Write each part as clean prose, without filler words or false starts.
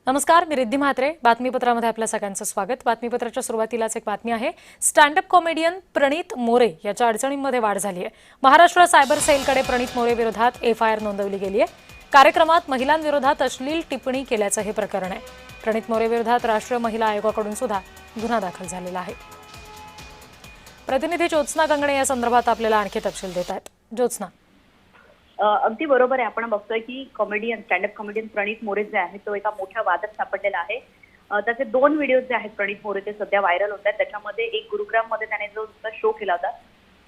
नमस्कार, मी रिद्धी म्हात्रे. बातमीपत्रामध्ये आपल्या सगळ्यांचं स्वागत. बातमीपत्राच्या सुरुवातीलाच एक बातमी आहे. स्टँड अप कॉमेडियन प्रणित मोरे याच्या अडचणींमध्ये वाढ झाली आहे. महाराष्ट्र सायबर सेलकडे प्रणित मोरे विरोधात एफआयआर नोंदवली गेली आहे. कार्यक्रमात महिलांविरोधात अश्लील टिप्पणी केल्याचं हे प्रकरण आहे. प्रणित मोरे विरोधात राष्ट्रीय महिला आयोगाकडून सुद्धा गुन्हा दाखल झालेला आहे. प्रतिनिधी ज्योत्स्ना गंगणे या संदर्भात आपल्याला आणखी तपशील देत आहेत. ज्योत्स्ना. अगदी बरोबर आहे. आपण बघतोय की कॉमेडियन स्टँडअप कॉमेडियन प्रणित मोरे जे आहे तो एका मोठ्या वादात सापडलेला आहे. त्याचे 2 व्हिडिओ जे आहेत प्रणित मोरे ते सध्या व्हायरल होत आहेत. त्याच्यामध्ये एक गुरुग्राम मध्ये त्याने जो शो केला होता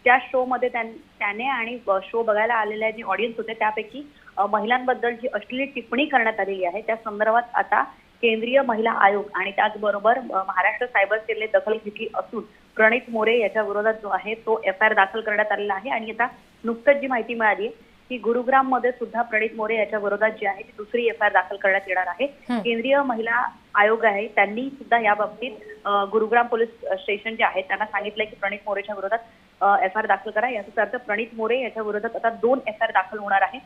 त्या शो मध्ये त्याने आणि शो बघायला आलेल्या जे ऑडियन्स होते त्यापैकी महिलांबद्दल जी अश्लील टिप्पणी करण्यात आलेली आहे त्या संदर्भात आता केंद्रीय महिला आयोग आणि त्याचबरोबर महाराष्ट्र सायबर सेलने दखल घेतली असून प्रणित मोरे याच्या विरोधात जो आहे तो एफआयआर दाखल करण्यात आलेला आहे. आणि आता नुकतंच जी माहिती मिळाली की गुरुग्राम मध्ये सुद्धा प्रणित मोरे याच्या विरोधात जी आहे ती दुसरी एफआयआर दाखल करण्यात येणार आहे. केंद्रीय महिला आयोग आहे त्यांनी सुद्धा या बाबतीत गुरुग्राम पोलीस स्टेशन जे आहे त्यांना सांगितलंय की प्रणित मोरेच्या विरोधात एफआयआर दाखल करा. याचा अर्थ प्रणित मोरे याच्या विरोधात आता 2 एफआयआर दाखल होणार आहे.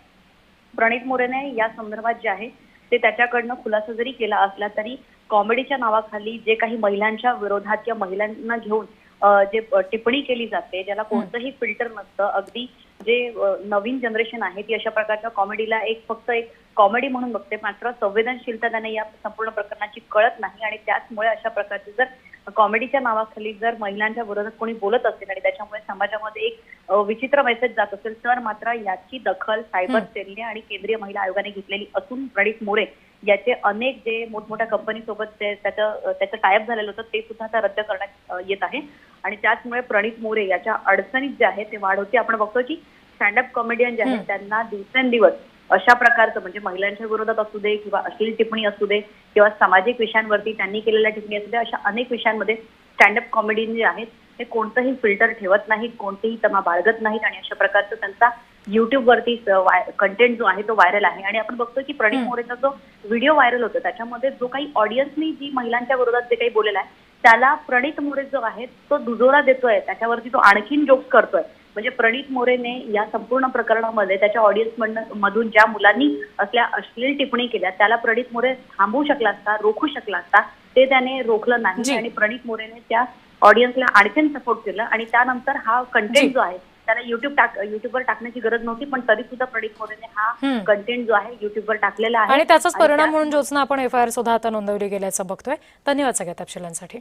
प्रणित मोरेने या संदर्भात जे आहे ते त्याच्याकडनं खुलासा जरी केला असला तरी कॉमेडीच्या नावाखाली जे काही महिलांच्या विरोधात किंवा महिलांना घेऊन जे टिप्पणी केली जाते ज्याला कोणतंही फिल्टर नसतं, अगदी जे नवीन जनरेशन आहे ती अशा प्रकारच्या कॉमेडीला फक्त एक कॉमेडी म्हणून बघते, मात्र संवेदनशीलता त्यांना या संपूर्ण प्रकरणाची कळत नाही. आणि त्याचमुळे अशा प्रकारचे जर कॉमेडीच्या नावाखाली जर महिलांच्या विरोधात कोणी बोलत असेल आणि त्याच्यामुळे समाजामध्ये एक विचित्र मेसेज जात असेल तर मात्र याची दखल सायबर सेलने आणि केंद्रीय महिला आयोगाने घेतलेली असून प्रणित मोरे याचे अनेक जे मोठमोठ्या कंपनीसोबत त्याचं टायअप झालेलं होतं ते सुद्धा आता रद्द करण्यात येत आहे. आणि त्याचमुळे प्रणित मोरे याच्या अडचणीत जे आहे ते वाढ होते. आपण बघतो की स्टँडअप कॉमेडियन जे आहेत त्यांना दिवसेंदिवस अशा प्रकारचं म्हणजे महिलांच्या विरोधात असू दे किंवा अश्लील टिप्पणी असू दे किंवा सामाजिक विषयांवरती त्यांनी केलेल्या टिप्पणी असू दे, अशा अनेक विषयांमध्ये स्टँडअप कॉमेडियन जे आहेत ते कोणतंही फिल्टर ठेवत नाहीत, कोणतेही तमा बाळगत नाहीत आणि अशा प्रकारचं त्यांचा युट्यूबवरती कंटेंट जो आहे तो व्हायरल आहे. आणि आपण बघतो की प्रणित मोरेचा जो व्हिडिओ व्हायरल होतो त्याच्यामध्ये जो काही ऑडियन्सनी जी महिलांच्या विरोधात जे काही बोललेला आहे त्याला प्रणित मोरे जो आहे तो दुजोरा देतोय, त्याच्यावरती तो आणखीन जोक्स करतोय. म्हणजे प्रणित मोरेने या संपूर्ण प्रकरणामध्ये त्याच्या ऑडियन्स मधून ज्या मुलांनी असल्या अश्लील टिप्पणी केल्या त्याला प्रणित मोरे थांबवू शकला असता, रोखू शकला असता, ते त्याने रोखलं नाही. आणि प्रणित मोरेने त्या ऑडियन्सला आणखीन सपोर्ट केलं आणि त्यानंतर हा कंटेंट जो आहे त्याला युट्यूबवर टाकण्याची गरज नव्हती, पण तरी सुद्धा प्रणित मोरेने हा कंटेंट जो आहे युट्यूबवर टाकलेला आहे. आणि त्याचाच परिणाम म्हणून ज्योत्स्ना आपण एफआयआर सुद्धा आता नोंदवली गेल्याचं बघतोय. धन्यवाद सगळ्या तपशिलांसाठी.